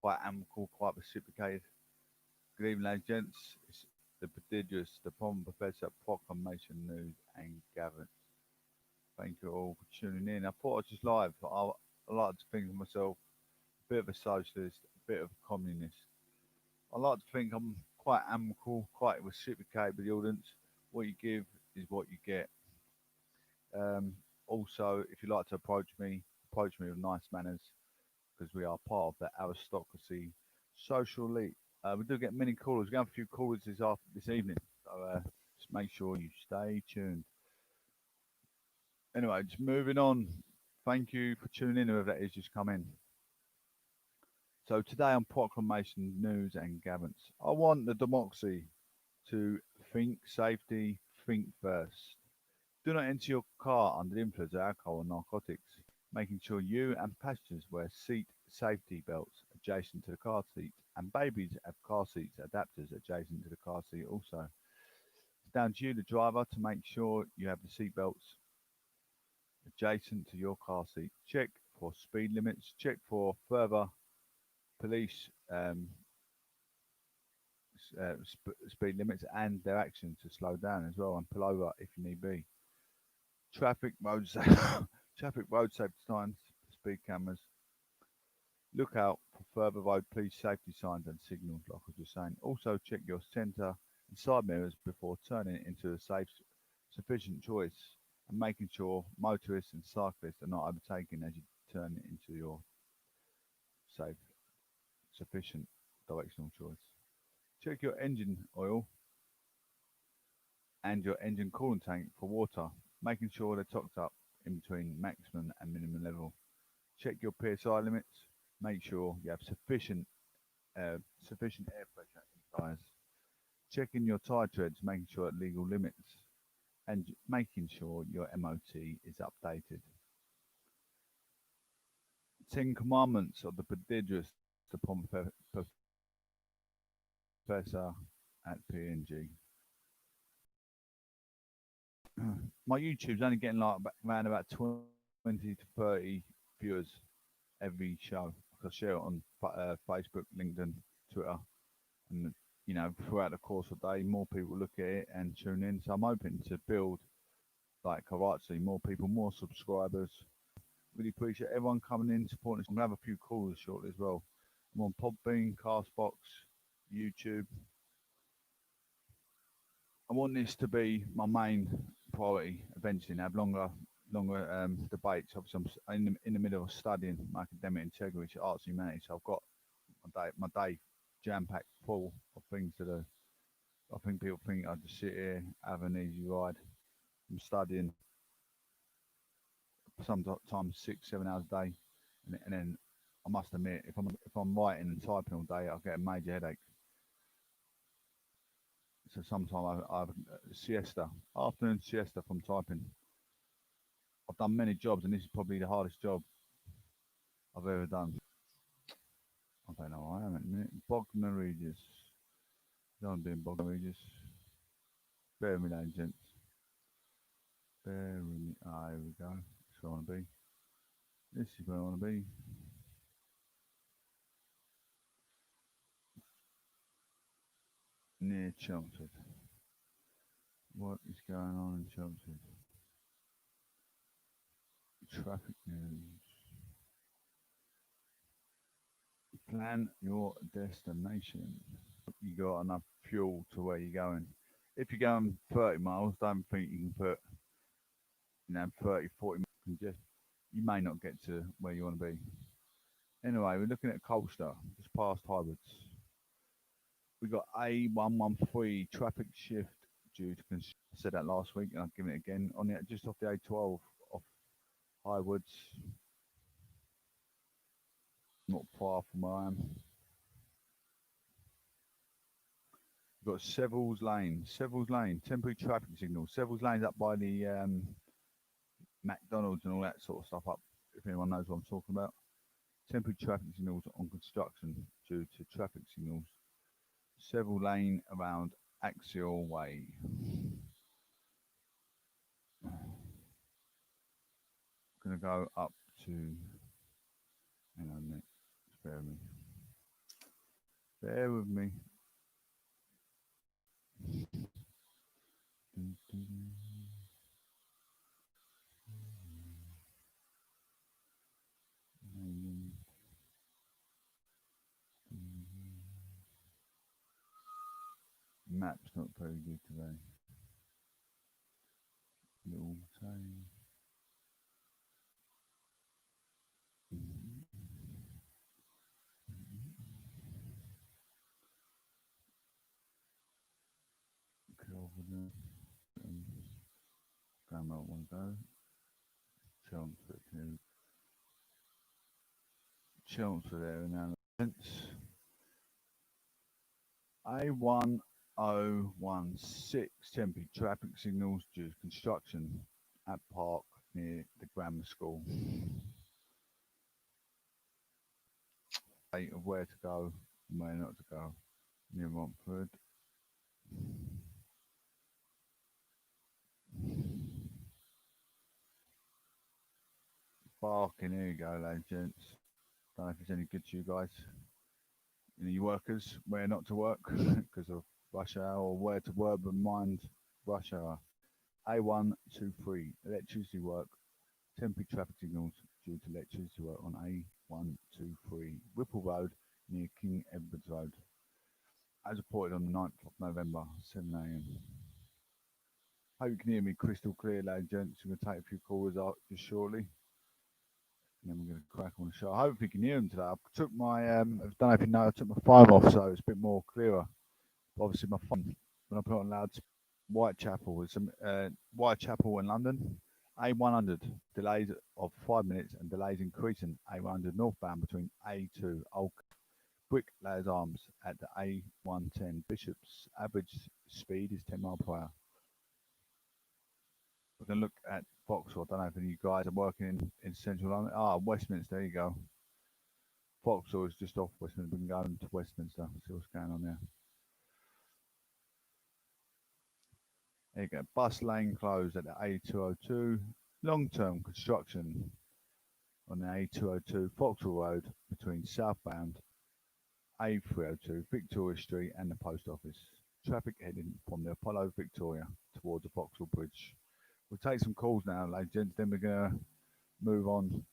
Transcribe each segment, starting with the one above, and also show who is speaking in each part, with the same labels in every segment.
Speaker 1: quite amicable, quite reciprocated. Good evening, ladies and gents. It's the prodigious, the Pom Professor Proclamation News and Gathering. Thank you all for tuning in. I thought I'd just live. I like to think of myself a bit of a socialist, a bit of a communist. I like to think I'm quite amicable, quite reciprocated with the audience. What you give is what you get. Um, Also, if you like to approach me with nice manners because we are part of the aristocracy social elite. We do get many callers. We have a few callers this evening, so just make sure you stay tuned. Anyway, just moving on. Thank you for tuning in, whoever that is just come in. So today on Proclamation News and Gavins, I want the democracy to think safety, think first. Do not enter your car under the influence of alcohol or narcotics, making sure you and passengers wear seat safety belts adjacent to the car seat, and babies have car seats adapters adjacent to the car seat also. It's down to you, the driver, to make sure you have the seat belts adjacent to your car seat. Check for speed limits, check for further police speed limits and their actions to slow down as well and pull over if you need be. Traffic road safety, traffic road safety signs, speed cameras. Look out for further road police safety signs and signals, like I was just saying. Also, check your centre and side mirrors before turning into a safe, sufficient choice, and making sure motorists and cyclists are not overtaken as you turn into your safe, sufficient directional choice. Check your engine oil and your engine coolant tank for water, making sure they're topped up in between maximum and minimum level. Check your PSI limits. Make sure you have sufficient air pressure in tyres. Checking your tyre treads, making sure at legal limits, and making sure your MOT is updated. 10 Commandments of the prodigious the Professor at PNG. My YouTube's only getting like around about 20 to 30 viewers every show. I share it on Facebook, LinkedIn, Twitter, and throughout the course of the day, more people look at it and tune in. So I'm hoping to build like Karachi, more people, more subscribers. Really appreciate everyone coming in, supporting us. I'm gonna have a few calls shortly as well. I'm on Podbean, Castbox, YouTube. I want this to be my main priority eventually, and have longer debates. Obviously, I'm in the middle of studying my academic integrity, arts and humanities. So I've got my day jam packed full of things to do. I think people think I just sit here, have an easy ride. I'm studying sometimes 6, 7 hours a day, and then I must admit, if I'm writing and typing all day, I get a major headache. So sometimes I have a siesta, afternoon siesta from typing. I've done many jobs, and this is probably the hardest job I've ever done. I don't know. I am at a minute. Bognor Regis. I'm doing Bognor Regis. Bear with me, ladies and gents. Bear with me. Ah, here we go. That's where I want to be. This is where I want to be. Near Chelmsford. What is going on in Chelmsford? Traffic news. Plan your destination. You got enough fuel to where you're going. If you're going 30 miles, don't think you can put 30, 40 miles. You may not get to where you want to be. Anyway, we're looking at Colchester, just past Highwoods. We got A113 traffic shift due to construction. I said that last week, and I'll give it again on the just off the A12 off Highwoods, not far from where I am. We've got Seville's Lane, temporary traffic signal. Seville's Lane's up by the McDonald's and all that sort of stuff up, if anyone knows what I'm talking about. Temporary traffic signals on construction due to traffic signals. Seville Lane around Axial Way. Gonna go up to, hang on a minute, spare me. Bear with me. Map's not very good today. Little time. Okay, over there. Grandma one go. Chelmsford there now. A1016 temporary traffic signals due to construction at park near the grammar school. Of where to go and where not to go near Montford. Barking, here you go, ladies and gents. Don't know if it's any good to you guys. You workers, where not to work because of rush hour, or where to work but mind rush hour. A123, electricity work, temporary traffic signals due to electricity work on A123, Whipple Road near King Edward's Road. As reported on the 9th of November, 7 a.m. Hope you can hear me crystal clear, ladies and gents. I'm going to take a few callers out just shortly. And then we're going to crack on the show. Hopefully you can hear them today. I took my, I don't know if you know, I took my phone off, so it's a bit more clearer. But obviously my phone, when I put it on loud, Whitechapel, it's Whitechapel in London. A100, delays of 5 minutes and delays increasing. A100 northbound between A2 Old Bricklayers Arms at the A110. Bishop's average speed is 10 miles per hour. We're going to look at Vauxhall. I don't know if any of you guys are working in central London. Westminster, there you go. Vauxhall is just off Westminster. We can go to Westminster, see what's going on there. There you go. Bus lane closed at the A202. Long-term construction on the A202 Vauxhall Road between southbound A302 Victoria Street and the post office. Traffic heading from the Apollo Victoria towards the Vauxhall Bridge. We'll take some calls now, ladies and gents, then we're going to move on.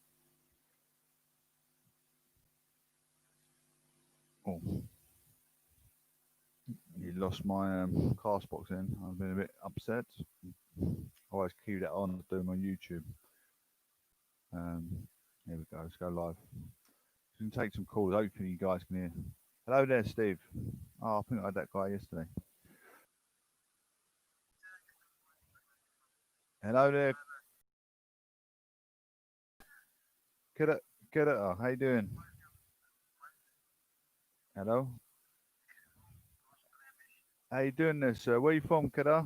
Speaker 1: Oh, you lost my cast box in. I've been a bit upset. I always keep that on to do my YouTube. Here we go. Let's go live. We can take some calls. Hopefully you guys can hear. Hello there, Steve. Oh, I think I had that guy yesterday. Hello there. Get it. How you doing? Hello. How you doing there, sir? Where you from, Kidda?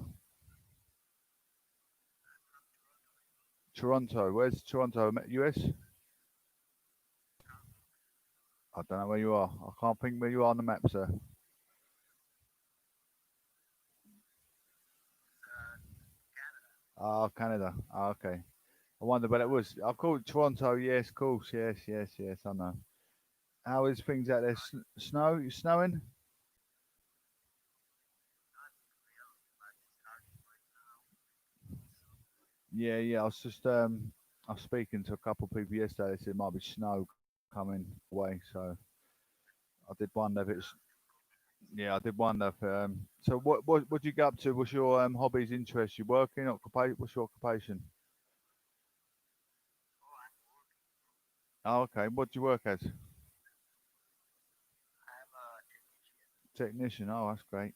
Speaker 1: Toronto. Where's Toronto? US? I don't know where you are. I can't think where you are on the map, sir. Oh, Canada. Oh, okay. I wonder where it was. I called Toronto. Yes, of course. Yes. I know. How is things out there? Snow? You snowing? Yeah. I was just I was speaking to a couple of people yesterday. They said it might be snow coming away. So I did wonder if it's. Yeah, I did wonder if. So what do you get up to? What's your hobbies, interests? You working? Occupation? What's your occupation? Oh, okay. What do you work as? Technician. Oh, that's great.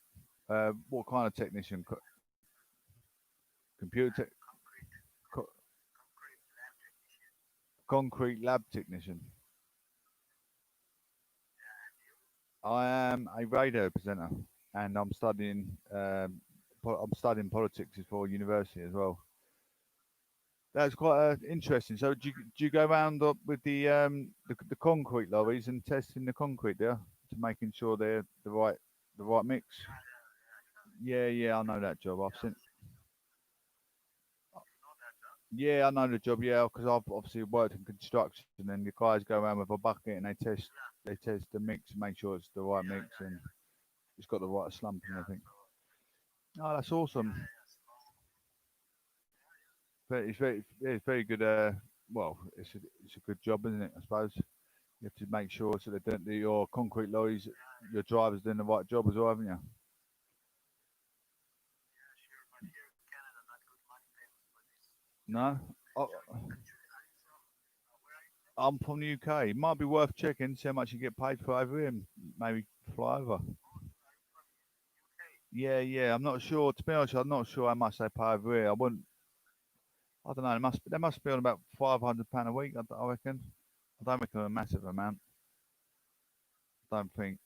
Speaker 1: What kind of technician? Computer co- concrete lab technician. I am a radio presenter, and I'm studying politics for university as well. That's quite interesting. So do you go around with the concrete lorries and testing the concrete there to making sure they're the right mix? Yeah, I know that job. I've seen. Yeah, I know the job. Yeah, because I've obviously worked in construction, and the guys go around with a bucket and they test the mix, make sure it's the right mix and it's got the right slump and everything. Oh, that's awesome. It's very good. Well, it's a good job, isn't it? I suppose you have to make sure so that your concrete lorries, your drivers doing the right job as well, haven't you? No, I, I'm from the UK. It might be worth checking, see how much you get paid for over here, and maybe fly over. Yeah, yeah. I'm not sure. To be honest, I'm not sure how much they pay over here. I wouldn't. I don't know. They must be on about £500 a week. I reckon. I don't reckon a massive amount. I don't think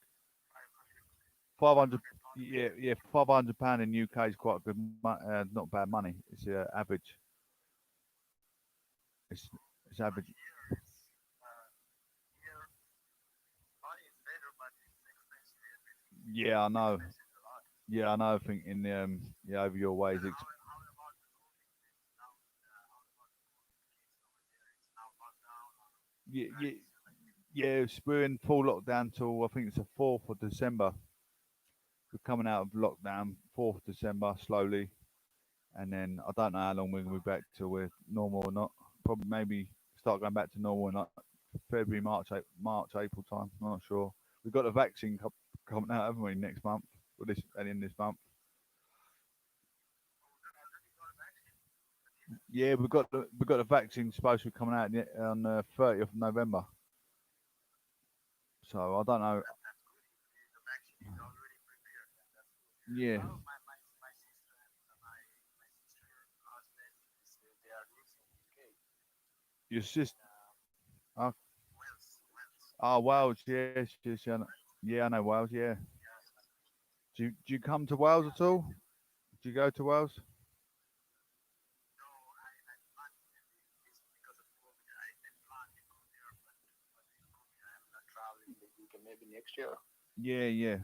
Speaker 1: 500. Yeah, yeah. £500 in UK is quite good. Not bad money. It's average. It's it's average. Yeah, I know. Yeah, I know. I think in yeah over your ways. Yeah, yeah, yeah. We're in full lockdown till I think it's the 4th of December. We're coming out of lockdown 4th of December slowly, and then I don't know how long we're gonna be back till we're normal or not. Probably maybe start going back to normal in like February, March, April time. I'm not sure. We've got the vaccine coming out, haven't we, next month? Or this at the end of this month? Yeah, we've got the vaccine supposed to be coming out on the 30th of November. So I don't know. Yeah, your sister. Oh, oh, Wales. Yes, yes, yeah, yeah, I know Wales. Yeah. Do you come to Wales at all? Do you go to Wales? Yeah, yeah,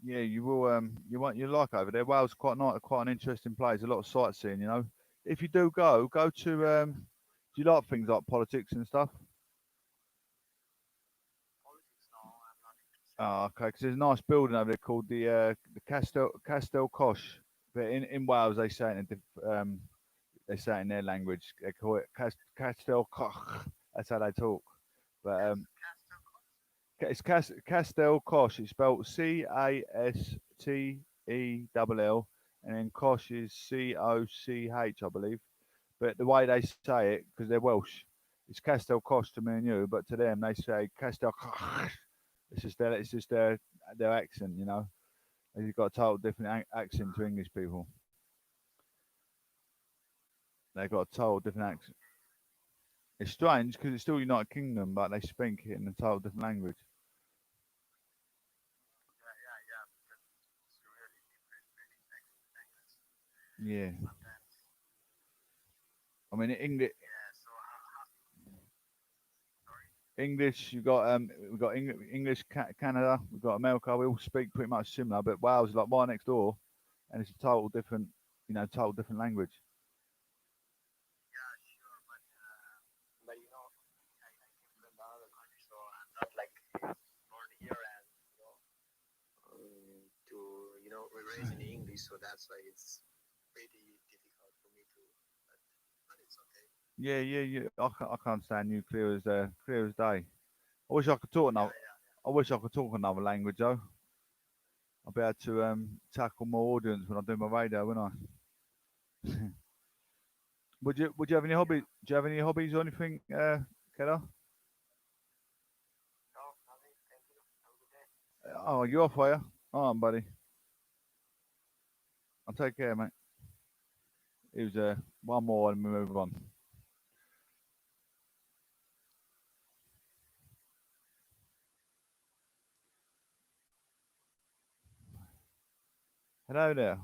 Speaker 1: yeah. You will. You like over there. Wales is quite nice, quite an interesting place. A lot of sightseeing. If you do go to. Do you like things like politics and stuff? Oh, okay. Because there's a nice building over there called the Castel Cosh. But in Wales they say it they say it in their language. They call it Castel Coch. That's how they talk. But it's Castel Cosh. It's spelled Castell, and then Kosh is Coch, I believe. But the way they say it, because they're Welsh, it's Castel Cosh to me and you, but to them they say Castel Coch. It's just their accent. They've got a total different accent to English people. They've got a total different accent. It's strange because it's still United Kingdom, but they speak it in a total different language. Yeah, I mean English. We've got English, Canada. We've got America. We all speak pretty much similar, but Wales is like right next door, and it's a total different language. Yeah, yeah, yeah. I can't stand you clear as day. I wish I could talk another. I wish I could talk another language though. I'll be able to tackle more audience when I do my radio, wouldn't I? Would you have any hobbies? Do you have any hobbies or anything, Keller? Oh, you off, are you? Oh, buddy. I'll take care, mate. It was one more and we move on. Hello there.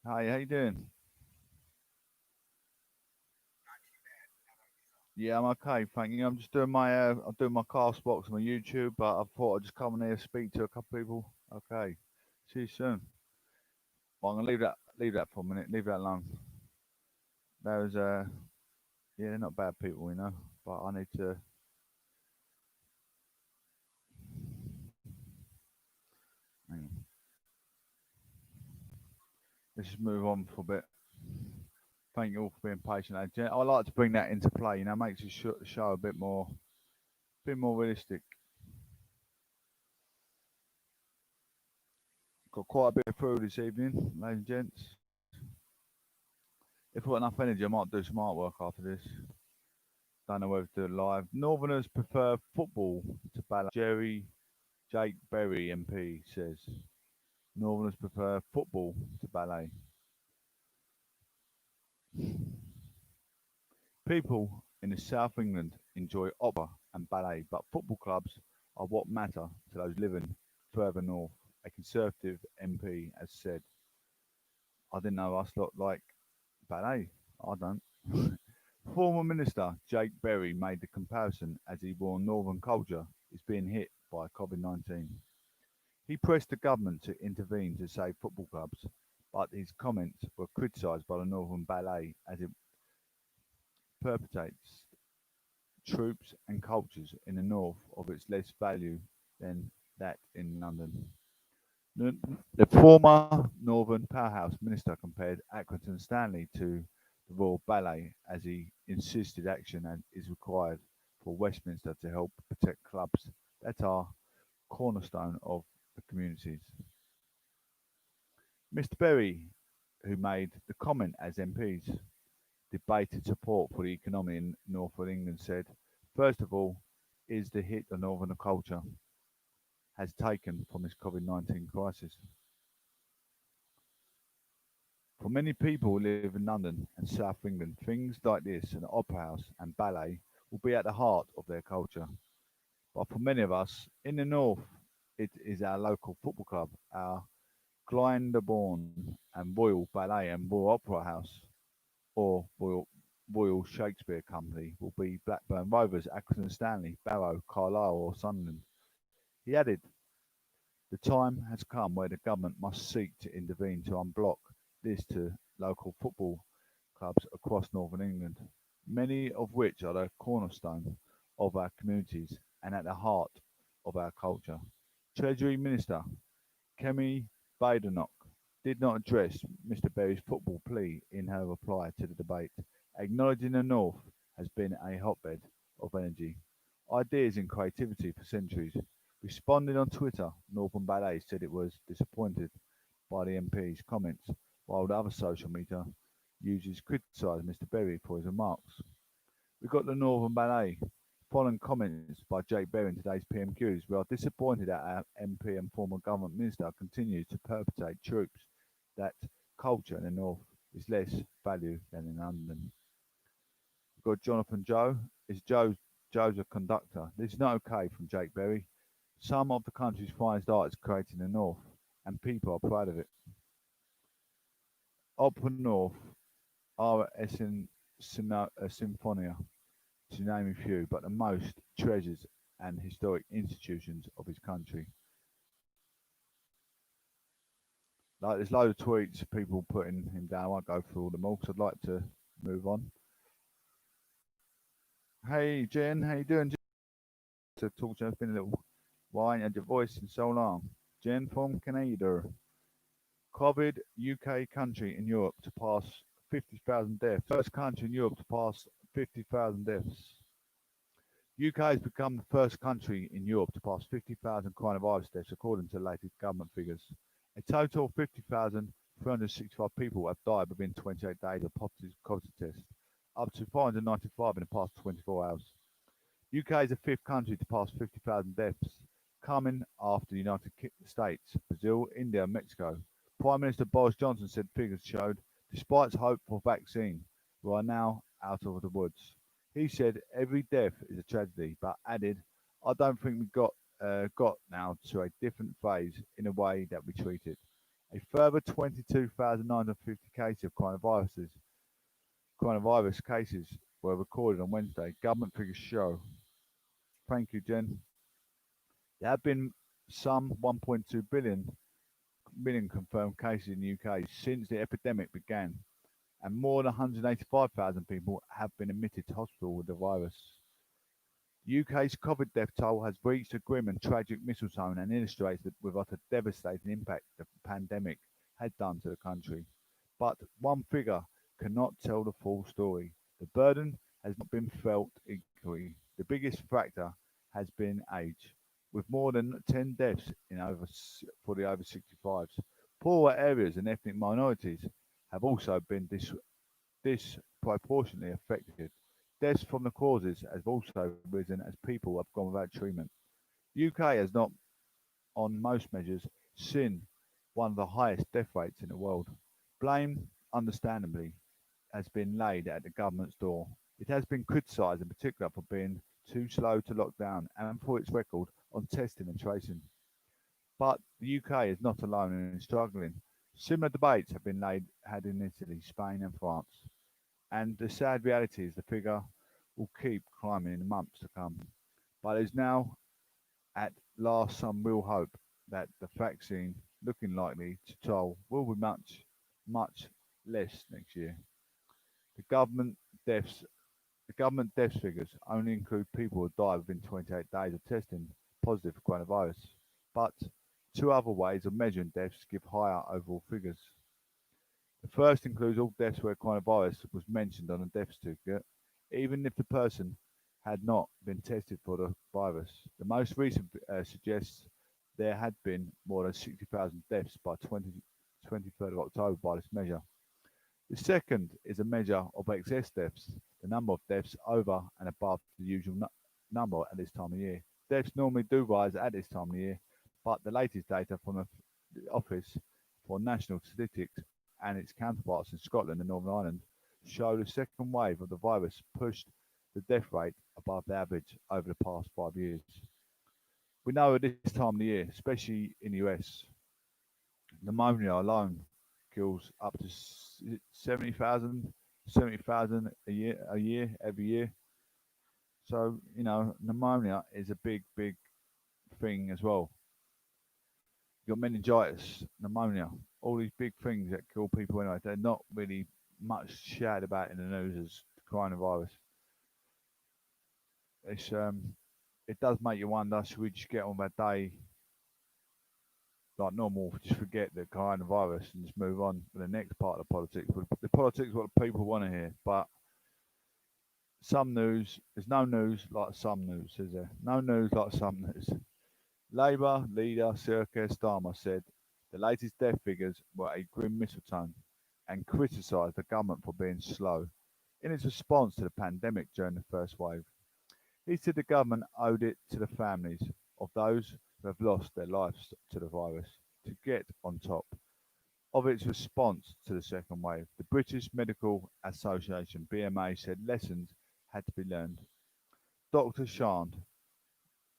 Speaker 1: Hi, how you doing? Yeah, I'm okay, thank you. I'm doing my cast box on my YouTube, but I thought I'd just come in here and speak to a couple people. Okay. See you soon. Well, I'm gonna leave that for a minute. Leave that alone. Those yeah, they're not bad people, But I need to. Hang on. Let's just move on for a bit. Thank you all for being patient. I like to bring that into play. Makes the show a bit more realistic. Got quite a bit of food this evening, ladies and gents. If I've got enough energy, I might do some artwork after this. Don't know whether to do it live. Northerners prefer football to ballet. Jake Berry MP says Northerners prefer football to ballet. People in the South of England enjoy opera and ballet, but football clubs are what matter to those living further north, a Conservative MP has said. I didn't know us lot like ballet. I don't. Former Minister Jake Berry made the comparison as he warned Northern culture is being hit by COVID-19. He pressed the government to intervene to save football clubs, but his comments were criticised by the Northern Ballet as it perpetrates troops and cultures in the north of its less value than that in London. The former Northern powerhouse minister compared Accrington Stanley to the Royal Ballet as he insisted action is required for Westminster to help protect clubs that are cornerstone of the communities. Mr Berry, who made the comment as MPs debated support for the economy in North of England, said, first of all, is the hit the Northern culture has taken from this COVID-19 crisis. For many people who live in London and South England, things like this, an opera house and ballet, will be at the heart of their culture. But for many of us in the north, it is our local football club, our Glyndebourne and Royal Ballet and Royal Opera House, or Royal Shakespeare Company, will be Blackburn Rovers, Accrington Stanley, Barrow, Carlisle, or Sunderland. He added, the time has come where the government must seek to intervene to unblock this to local football clubs across northern England, many of which are the cornerstone of our communities and at the heart of our culture. Treasury Minister Kemi Badenoch did not address Mr Berry's football plea in her reply to the debate, acknowledging the North has been a hotbed of energy, ideas and creativity for centuries. Responding on Twitter, Northern Ballet said it was disappointed by the MP's comments, while the other social media users criticised Mr Berry for his remarks. We got the Northern Ballet. Following comments by Jake Berry in today's PMQs, we are disappointed that our MP and former government minister continues to perpetrate troops that culture in the north is less value than in London. We've got Jonathan Joe. Joe's a conductor. This is not okay from Jake Berry. Some of the country's finest art is created in the north, and people are proud of it. Opera North are a symphonia, to name a few, but the most treasures and historic institutions of his country. Like there's loads of tweets of people putting him down. I won't go through all them all because I'd like to move on. Hey Jen, how you doing? To talk to you, it's been a little while. I had your voice in so long. Jen from Canada. COVID UK country in Europe to pass 50,000 deaths. First country in Europe to pass 50,000 deaths. UK has become the first country in Europe to pass 50,000 coronavirus deaths according to the latest government figures. A total of 50,365 people have died within 28 days of positive COVID test, up to 495 in the past 24 hours. UK is the fifth country to pass 50,000 deaths, coming after the United States, Brazil, India and Mexico. Prime Minister Boris Johnson said figures showed, despite hope for vaccine, we are now out of the woods. He said every death is a tragedy, but added, I don't think we got now to a different phase in a way that we treat it. A further 22,950 cases of coronavirus cases were recorded on Wednesday. Government figures show. Thank you, Jen. There have been some 1.2 billion million confirmed cases in the UK since the epidemic began, and more than 185,000 people have been admitted to hospital with the virus. UK's COVID death toll has reached a grim and tragic milestone and illustrates with what a devastating impact the pandemic had done to the country. But one figure cannot tell the full story. The burden has not been felt equally. The biggest factor has been age, with more than 10 deaths for the over 65s. Poorer areas and ethnic minorities have also been disproportionately affected. Deaths from the causes have also risen as people have gone without treatment. The UK has not, on most measures, seen one of the highest death rates in the world. Blame, understandably, has been laid at the government's door. It has been criticised in particular for being too slow to lock down and for its record on testing and tracing. But the UK is not alone in struggling. Similar debates have been had in Italy, Spain, and France. And the sad reality is the figure will keep climbing in the months to come. But there's now, at last, some real hope that the vaccine, looking likely to toll, will be much less next year. The government deaths, the government deaths figures only include people who die within 28 days of testing positive for coronavirus. But two other ways of measuring deaths give higher overall figures. The first includes all deaths where coronavirus was mentioned on a death certificate, even if the person had not been tested for the virus. The most recent suggests there had been more than 60,000 deaths by 23rd of October by this measure. The second is a measure of excess deaths, the number of deaths over and above the usual number at this time of year. Deaths normally do rise at this time of year, but the latest data from the Office for National Statistics and its counterparts in Scotland and Northern Ireland show the second wave of the virus pushed the death rate above the average over the past 5 years. We know at this time of the year, especially in the US, pneumonia alone kills up to 70,000 every year. So, pneumonia is a big thing as well. You've got meningitis, pneumonia, all these big things that kill people anyway. They're not really much shouted about in the news as coronavirus. It does make you wonder, should we just get on with our day like normal, just forget the coronavirus and just move on to the next part of politics? The politics is what the people want to hear, but there's no news like some news, is there? No news like some news. Labour leader Sir Keir Starmer said the latest death figures were a grim mistletoe and criticised the government for being slow in its response to the pandemic during the first wave. He said the government owed it to the families of those who have lost their lives to the virus to get on top of its response to the second wave. The British Medical Association (BMA) said lessons had to be learned. Dr. Shant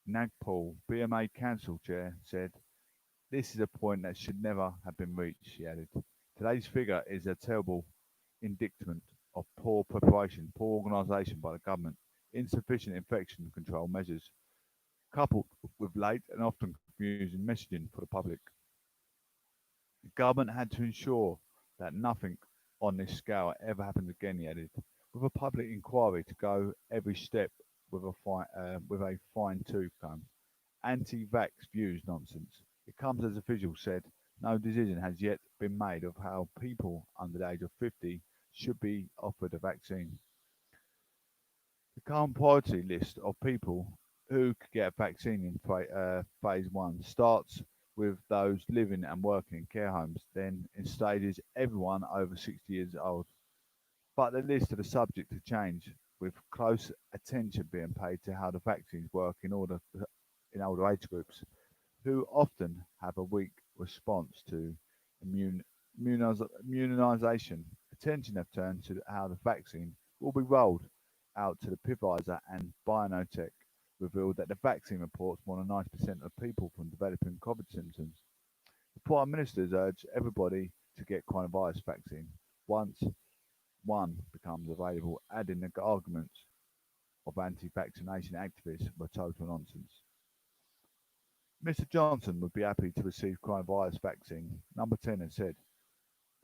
Speaker 1: Nagpal, BMA Council Chair, said, "This is a point that should never have been reached," she added. "Today's figure is a terrible indictment of poor preparation, poor organisation by the government, insufficient infection control measures, coupled with late and often confusing messaging for the public. The government had to ensure that nothing on this scale ever happens again," he added, "with a public inquiry to go every step with a fine-tooth comb. Anti-vax views nonsense. It comes as officials said no decision has yet been made of how people under the age of 50 should be offered a vaccine. The current priority list of people who could get a vaccine in phase one starts with those living and working in care homes, then in stages everyone over 60 years old. But the list of the subject to change, with close attention being paid to how the vaccines work in older age groups, who often have a weak response to immunisation. Attention have turned to how the vaccine will be rolled out to the Pfizer and BioNTech revealed that the vaccine reports more than 90% of people from developing COVID symptoms. The Prime Minister has urged everybody to get coronavirus vaccine once one becomes available, adding the arguments of anti-vaccination activists were total nonsense. Mr. Johnson would be happy to receive coronavirus vaccine. Number 10 has said.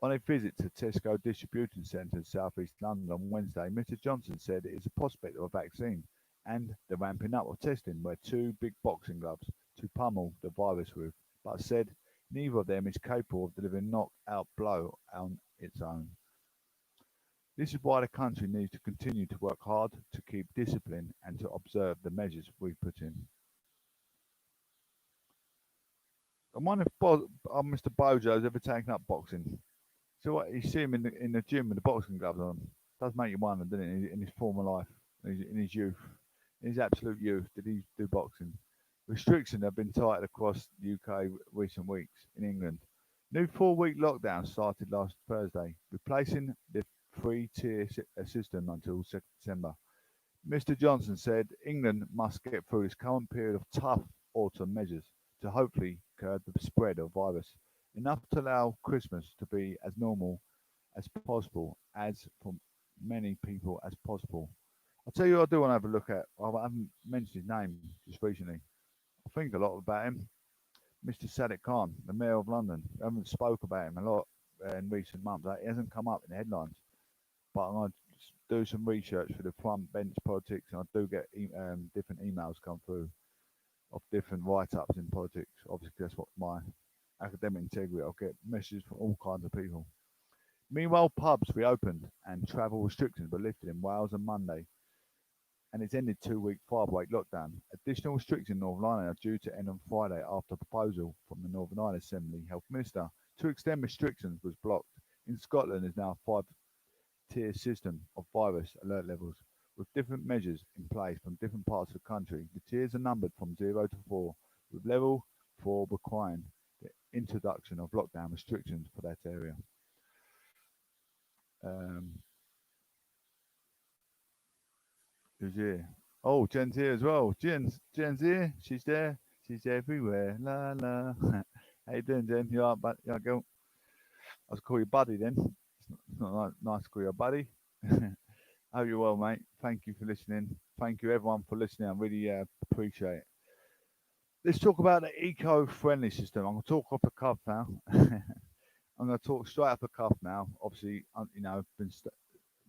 Speaker 1: On a visit to Tesco Distribution Centre in South East London on Wednesday, Mr. Johnson said it is a prospect of a vaccine and the ramping up of testing wear two big boxing gloves to pummel the virus with, but said neither of them is capable of delivering knock-out blow on its own. This is why the country needs to continue to work hard to keep discipline and to observe the measures we put in. I wonder if Mr. Bojo's ever taken up boxing. So what, you see him in the gym with the boxing gloves on. Does make you wonder, doesn't it? In his former life, in his youth, in his absolute youth, did he do boxing? Restrictions have been tightened across the UK recent weeks in England. New 4-week lockdown started last Thursday, replacing the three-tier system until September. Mr. Johnson said England must get through this current period of tough autumn measures to hopefully curb the spread of virus, enough to allow Christmas to be as normal as possible, as for many people as possible. I'll tell you what I do want to have a look at. I haven't mentioned his name just recently. I think a lot about him. Mr. Sadiq Khan, the Mayor of London. I haven't spoke about him a lot in recent months. He hasn't come up in the headlines. But I'm going to do some research for the front bench politics, and I do get different emails come through of different write-ups in politics. Obviously, that's what my academic integrity. I'll get messages from all kinds of people. Meanwhile, pubs reopened and travel restrictions were lifted in Wales on Monday, and it's ended 2-week 5-week lockdown. Additional restrictions in Northern Ireland are due to end on Friday after a proposal from the Northern Ireland Assembly Health Minister to extend restrictions was blocked. In Scotland, is now a 5-tier system of virus alert levels, with different measures in place from different parts of the country. The tiers are numbered from 0 to 4, with level 4 requiring the introduction of lockdown restrictions for that area. Who's here? Oh, Jen's here as well. Jen's here. She's there. She's everywhere. La la. How you doing, Jen? You alright, bud? You alright, girl? I was call you buddy then. It's not nice to call you a buddy. Hope you're well, mate. Thank you for listening. Thank you, everyone, for listening. I really appreciate it. Let's talk about the eco-friendly system. I'm going to talk off the cuff now. I'm going to talk straight off the cuff now. Obviously,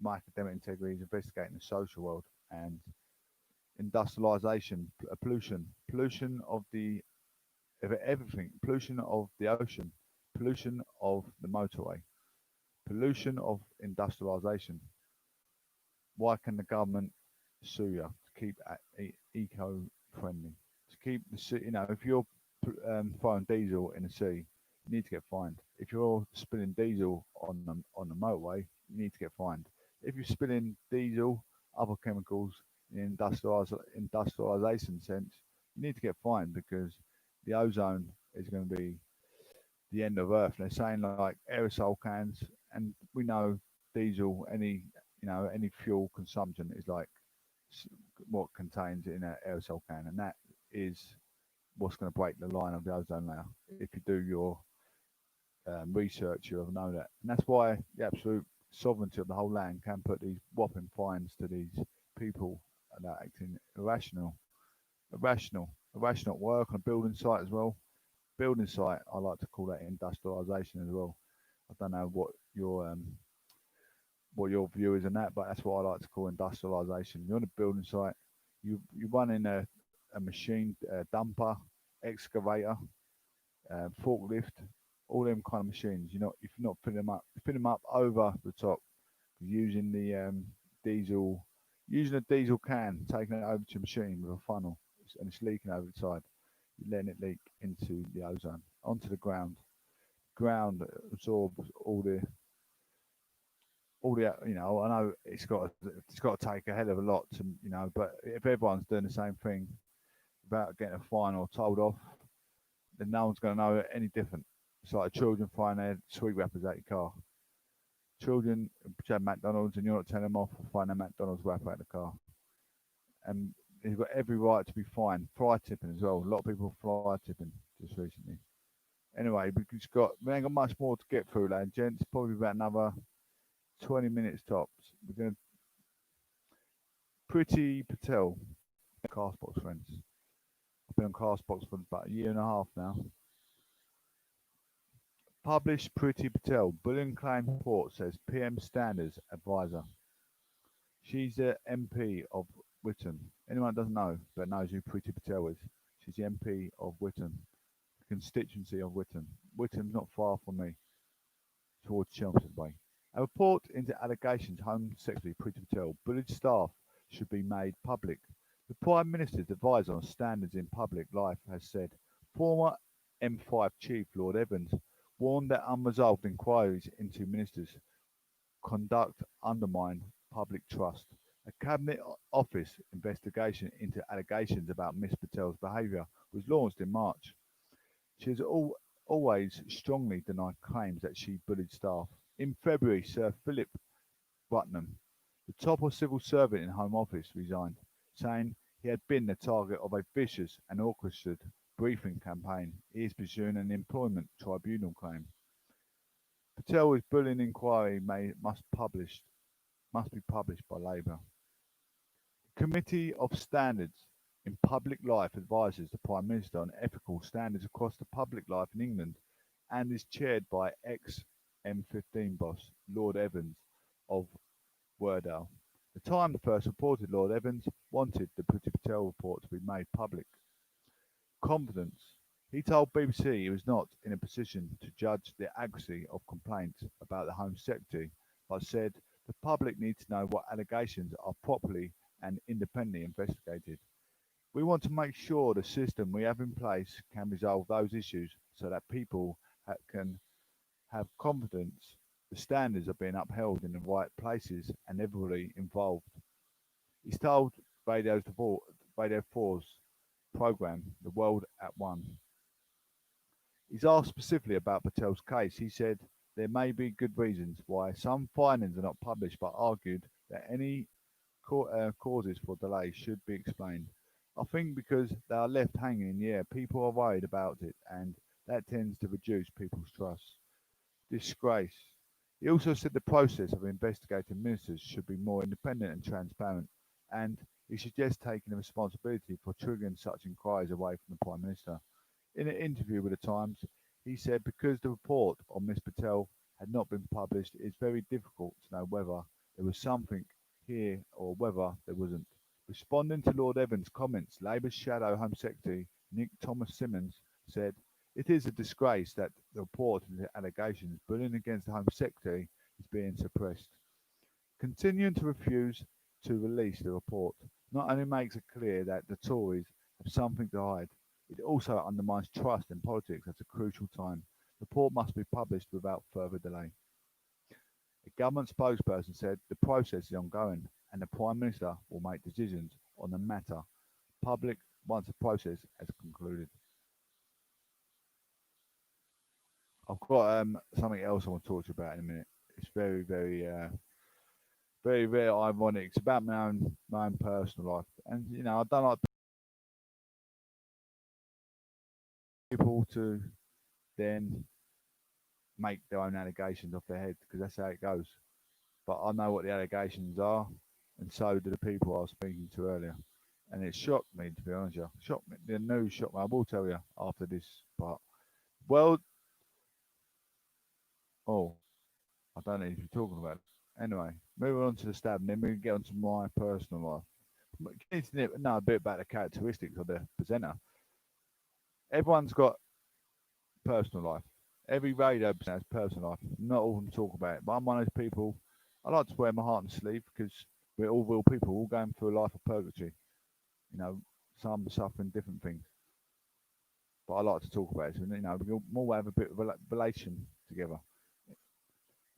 Speaker 1: my academic integrity is investigating the social world and industrialization, pollution of everything, pollution of the ocean, pollution of the motorway, pollution of industrialization. Why can the government sue you to keep eco-friendly? To keep the sea, if you're throwing diesel in the sea, you need to get fined. If you're spilling diesel on the motorway, you need to get fined. If you're spilling diesel, other chemicals in industrialization sense, you need to get fined because the ozone is going to be the end of Earth. They're saying like aerosol cans, and we know diesel, any fuel consumption is like what contains in an aerosol can, and that is what's going to break the line of the ozone layer. If you do your research, you'll know that, and that's why the absolute sovereignty of the whole land can put these whopping fines to these people that are acting irrational work on a building site as well. Building site, I like to call that industrialization as well. I don't know what your view is on that, but that's what I like to call industrialization. You're on a building site, you're running a machine, a dumper, excavator, forklift, all them kind of machines. If you're not filling them up over the top, using the diesel, using a diesel can, taking it over to a machine with a funnel, and it's leaking over the side. You're letting it leak into the ozone, onto the ground. Ground absorbs all the. I know it's got to take a hell of a lot to, but if everyone's doing the same thing without getting a fine or told off, then no one's going to know any different. It's like children throwing their sweet wrappers at your car. Children have McDonald's and you're not telling them off for throwing their McDonald's wrapper at the car. And you've got every right to be fined. Fly tipping as well. A lot of people fly tipping just recently. Anyway, we ain't got much more to get through, ladies and gents. Probably about another 20 minutes tops. We're going to Pretty Patel, Castbox friends. I've been on Castbox for about a year and a half now. Published Priti Patel. Bullying claim report says PM Standards advisor. She's the MP of Witton. Anyone that doesn't know but knows who Priti Patel is, she's the MP of Witton, constituency of Witton. Witton's not far from me, towards Chelmsford Way. A report into allegations Home Secretary Priti Patel bullied staff should be made public. The Prime Minister's advisor on standards in public life has said former M5 Chief Lord Evans warned that unresolved inquiries into ministers' conduct undermine public trust. A Cabinet Office investigation into allegations about Miss Patel's behaviour was launched in March. She has always strongly denied claims that she bullied staff. In February, Sir Philip Putnam, the top civil servant in Home Office, resigned, saying he had been the target of a vicious and orchestrated briefing campaign. He is pursuing an employment tribunal claim. Patel's bullying inquiry must be published by Labour. The Committee of Standards in Public Life advises the Prime Minister on ethical standards across the public life in England and is chaired by ex-M15 boss Lord Evans of Werdale. The Times first reported Lord Evans wanted the Priti Patel report to be made public. Confidence. He told BBC he was not in a position to judge the accuracy of complaints about the Home Secretary, but said the public needs to know what allegations are properly and independently investigated. We want to make sure the system we have in place can resolve those issues so that people can have confidence the standards are being upheld in the right places and everybody involved. He's told Radio 4's programme, The World at One. He's asked specifically about Patel's case. He said there may be good reasons why some findings are not published, but argued that any causes for delay should be explained. I think because they are left hanging in the air, people are worried about it, and that tends to reduce people's trust. Disgrace. He also said the process of investigating ministers should be more independent and transparent, and he suggests taking the responsibility for triggering such inquiries away from the Prime Minister. In an interview with the Times, he said because the report on Miss Patel had not been published, it's very difficult to know whether there was something here or whether there wasn't. Responding to Lord Evans' comments, Labour's Shadow Home Secretary Nick Thomas-Symonds said, "It is a disgrace that the report into allegations bullying against the Home Secretary is being suppressed." Continuing to refuse to release the report not only makes it clear that the Tories have something to hide, it also undermines trust in politics at a crucial time. The report must be published without further delay. A government spokesperson said the process is ongoing and the Prime Minister will make decisions on the matter public once the process has concluded. I've got something else I want to talk to you about in a minute. It's very ironic. It's about my own personal life, and I don't like people to then make their own allegations off their head because that's how it goes. But I know what the allegations are, and so do the people I was speaking to earlier. And it shocked me, to be honest. Shocked me. The news shocked me. I will tell you after this part. Well, oh, I don't know if you're talking about it. Anyway, moving on to the stab, and then we can get on to my personal life. But you need to know a bit about the characteristics of the presenter. Everyone's got personal life. Every radio presenter has personal life. Not all of them talk about it, but I'm one of those people. I like to wear my heart on the sleeve because we're all real people, all going through a life of purgatory. Some suffering different things. But I like to talk about it. So, we all have a bit of a relation together.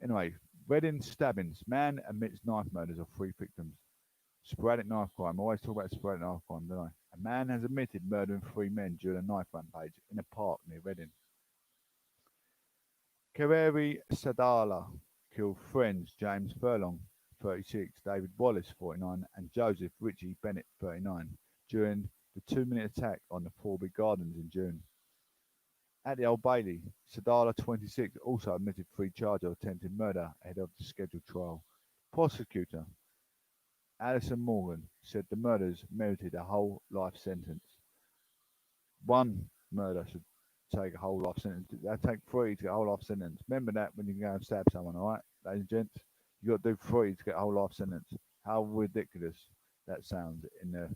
Speaker 1: Anyway, Reading stabbings. Man admits knife murders of 3 victims. Sporadic knife crime. I always talk about sporadic knife crime, don't I? A man has admitted murdering 3 men during a knife rampage in a park near Reading. Kereri Sadala killed friends James Furlong, 36, David Wallace, 49, and Joseph Richie Bennett, 39, during the 2-minute attack on the Forby Gardens in June. At the Old Bailey, Sadala, 26, also admitted 3 charges of attempted murder ahead of the scheduled trial. Prosecutor Alison Morgan said the murders merited a whole life sentence. one murder should take a whole life sentence. They take three to get a whole life sentence. Remember that when you go and stab someone, all right, ladies and gents, you got to do three to get a whole life sentence. How ridiculous that sounds in the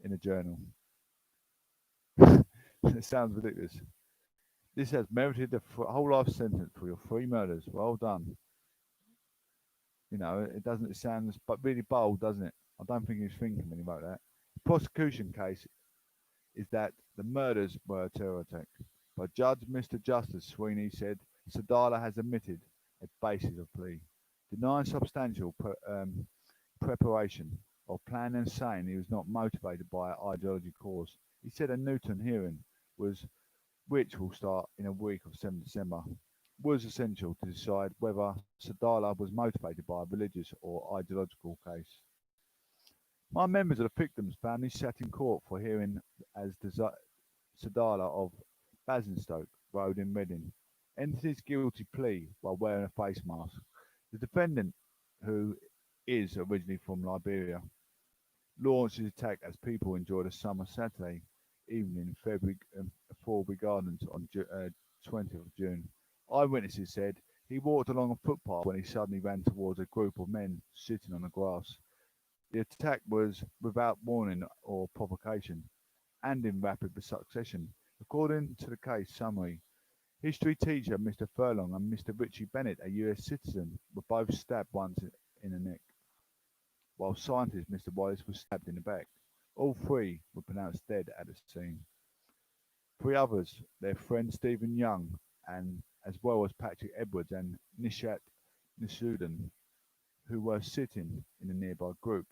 Speaker 1: in a journal. It sounds ridiculous. This has merited a whole life sentence for your three murders. Well done. You know, it doesn't. It sounds but really bold, doesn't it? I don't think he was thinking when he wrote that. The prosecution case is that the murders were a terror attack. But Judge Mr. Justice Sweeney said Sadala has admitted a basis of plea, denying substantial preparation or plan and saying he was not motivated by ideology cause. He said a Newton hearing was which will start in a week of 7 December, was essential to decide whether Sadala was motivated by a religious or ideological case. My members of the victims' families sat in court for hearing as Sadala of Basingstoke Road in Reading entered his guilty plea while wearing a face mask. The defendant, who is originally from Liberia, launched his attack as people enjoyed a summer Saturday evening in February Thorby Gardens on 20th of June. Eyewitnesses said he walked along a footpath when he suddenly ran towards a group of men sitting on the grass. The attack was without warning or provocation and in rapid succession. According to the case summary, history teacher Mr. Furlong and Mr. Richie Bennett, a US citizen, were both stabbed once in the neck, while scientist Mr. Wallace was stabbed in the back. All three were pronounced dead at the scene. Three others, their friend Stephen Young, and as well as Patrick Edwards and Nishat Nisudan, who were sitting in a nearby group,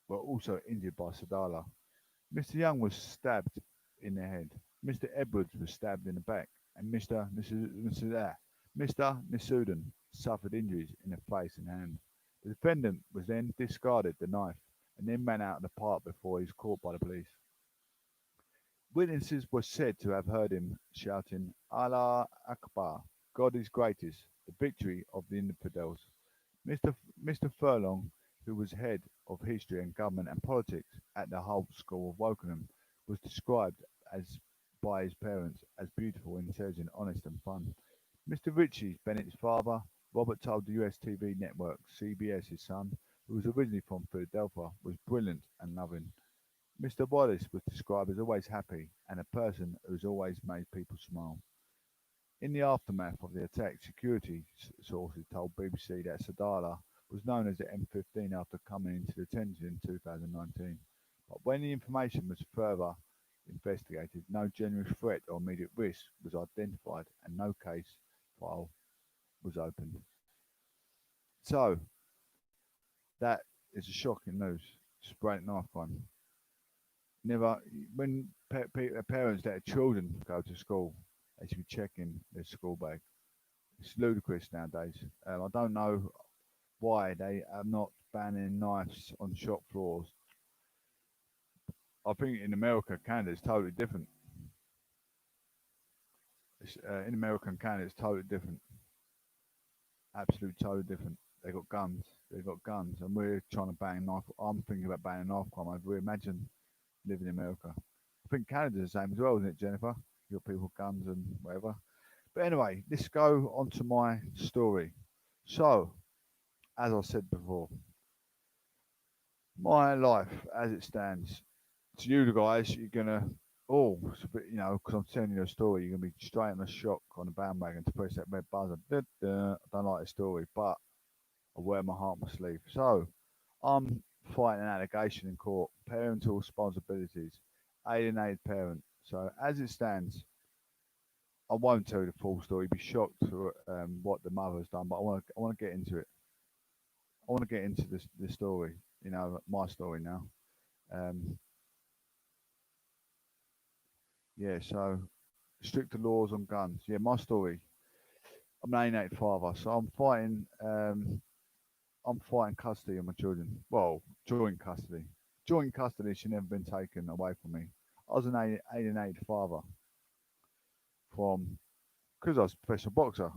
Speaker 1: were also injured by Sadala. Mr. Young was stabbed in the head, Mr. Edwards was stabbed in the back, and Mr. Nisudan suffered injuries in the face and hand. The defendant was then discarded the knife and then ran out of the park before he was caught by the police. Witnesses were said to have heard him shouting, Allah Akbar, God is greatest, the victory of the infidels. Mr. Furlong, who was head of history and government and politics at the Holt School of Wokingham, was described as by his parents as beautiful, intelligent, honest and fun. Mr. Ritchie, Bennett's father, Robert told the US TV network CBS his son, who was originally from Philadelphia, was brilliant and loving. Mr. Wallace was described as always happy and a person who's always made people smile. In the aftermath of the attack, security sources told BBC that Sadala was known as the M15 after coming into detention in 2019. But when the information was further investigated, no genuine threat or immediate risk was identified and no case file was opened. So, that is a shocking news. Sporadic knife crime. Never, when parents let their children go to school, they should be checking their school bag. It's ludicrous nowadays. I don't know why they are not banning knives on shop floors. I think in America, Canada, it's totally different. In America and Canada, it's totally different. Absolutely totally different. They got guns. They've got guns, and we're trying to ban knife. I'm thinking about banning knife crime over here. Imagine living in America. I think Canada's the same as well, isn't it, Jennifer? You got people with guns and whatever. But anyway, let's go on to my story. So, as I said before, my life as it stands. To you guys, you're gonna, it's a bit, because I'm telling you a story, you're gonna be straight on the shock on the bandwagon to press that red buzzer. I don't like the story, but I wear my heart on my sleeve. So, I'm fighting an allegation in court, parental responsibilities, alienated parent. So, as it stands, I won't tell you the full story. You'd be shocked for what the mother has done, but I want to get into it. I want to get into this story. My story now. Yeah. So, stricter laws on guns. Yeah, my story. I'm an alienated father, so I'm fighting. I'm fighting custody of my children. Well, joint custody. Joint custody should never been taken away from me. I was an alienated father from because I was a professional boxer.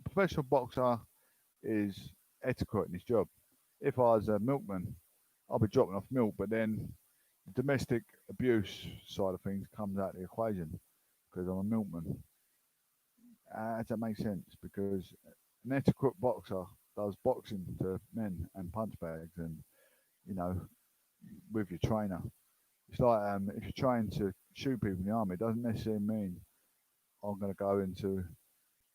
Speaker 1: Professional boxer is etiquette in his job. If I was a milkman, I'll be dropping off milk, but then domestic abuse side of things comes out of the equation because I'm a milkman. Does that make sense? Because an etiquette boxer does boxing to men and punch bags, and you know, with your trainer. It's like if you're trained to shoot people in the army, it doesn't necessarily mean I'm going to go into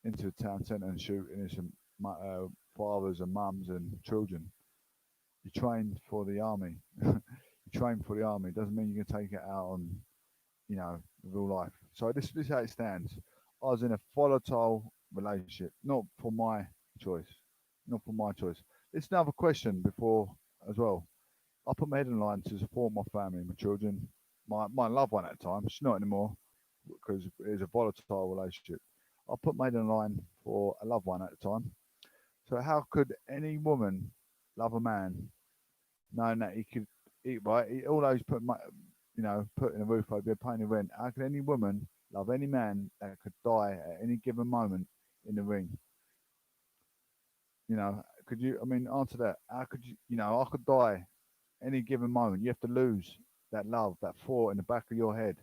Speaker 1: a town centre and shoot innocent fathers and mums and children. You train for the army. You train for the army. It doesn't mean you can take it out on real life. So this is how it stands. I was in a volatile relationship, not for my choice, not for my choice. It's another question before as well. I put my head in line to support my family, my children, my loved one at the time. She's not anymore because it was a volatile relationship. I put my head in line for a loved one at the time. So how could any woman love a man knowing that he could eat right? Although he's putting a roof over their paying the rent. How could any woman love any man that could die at any given moment in the ring? Could you? I mean, answer that. How could you? I could die any given moment. You have to lose that love, that thought in the back of your head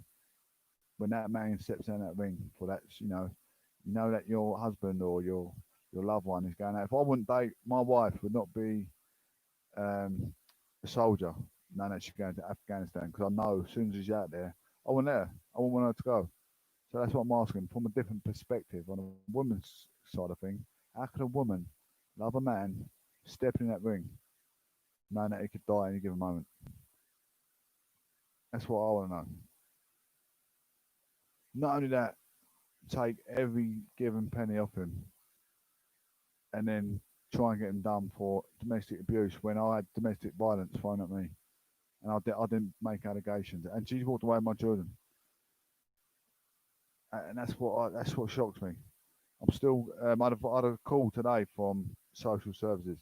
Speaker 1: when that man steps in that ring for that. You know that your husband or your loved one is going out. If I wouldn't date, my wife would not be um, a soldier. No, that she's going to Afghanistan because I know as soon as she's out there, I want her. I want her to go. So that's what I'm asking from a different perspective on a woman's side of thing. How could a woman love a man, step in that ring, knowing that he could die any given moment? That's what I want to know. Not only that, take every given penny off him and then try and get him done for domestic abuse when I had domestic violence thrown at me and I didn't make allegations and she walked away with my children. And that's what shocks me. I'm still. I had a call today from social services.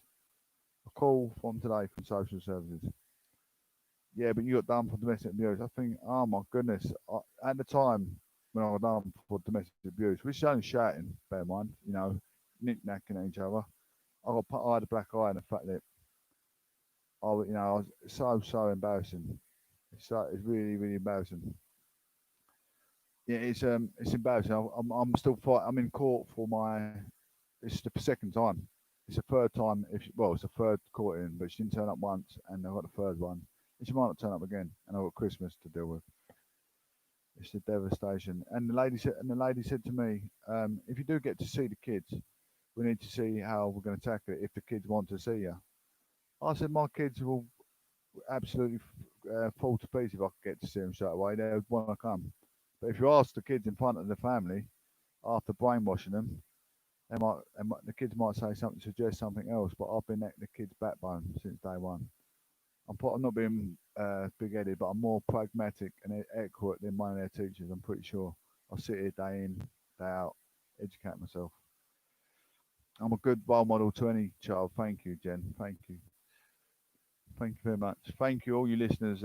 Speaker 1: A call from today from social services. Yeah, but you got done for domestic abuse. I think, oh my goodness. At the time when I got done for domestic abuse, which is only shouting, bear in mind, knick-knacking at each other. I had a black eye and the fact that I was so embarrassing. It's really really embarrassing. Yeah, it's embarrassing. I'm still fighting. I'm in court for my. It's the second time. It's the third time. It's the third court in, but she didn't turn up once, and I got the third one. And she might not turn up again, and I've got Christmas to deal with. It's the devastation. And the lady said to me, if you do get to see the kids, we need to see how we're going to tackle it. If the kids want to see you, I said my kids will absolutely fall to pieces if I could get to see them straight away. They would want to come. But if you ask the kids in front of the family after brainwashing them, the kids might say something, suggest something else. But I've been the kids' backbone since day one. I'm not being big-headed, but I'm more pragmatic and accurate than one of their teachers. I'm pretty sure. I sit here day in, day out, educate myself. I'm a good role model to any child. Thank you, Jen. Thank you. Thank you very much. Thank you, all you listeners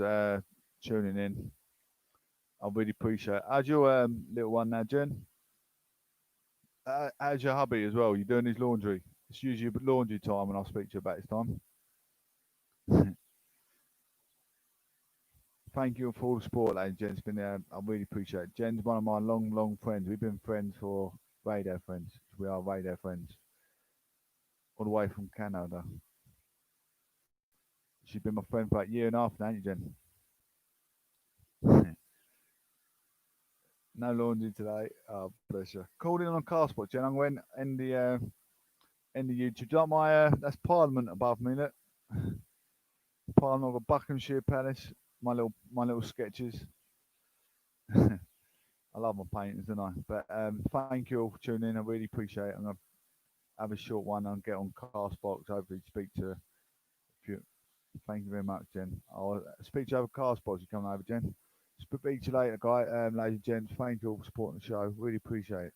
Speaker 1: tuning in. I really appreciate it. How's your little one now, Jen? How's your hubby as well? You doing his laundry? It's usually laundry time when I speak to you about this time. Thank you for all the support, ladies and gents. It's been I really appreciate it. Jen's one of my long friends. We've been friends for radio friends. We are radio friends. All the way from Canada. She's been my friend for about a year and a half now, ain't you, Jen? No laundry today. Oh, bless you. Called in on Castbox, Jen. I'm going to end the YouTube. Do you like that's Parliament above me, look. Parliament of Buckinghamshire Palace. My little sketches. I love my paintings, don't I? But thank you all for tuning in. I really appreciate it. I'm gonna have a short one and get on Castbox. Hopefully, speak to a few. Thank you very much, Jen. I'll speak to you over Castbox. You coming over, Jen? Speak to you later, guy. Ladies and gents, thank you all for supporting the show. Really appreciate it.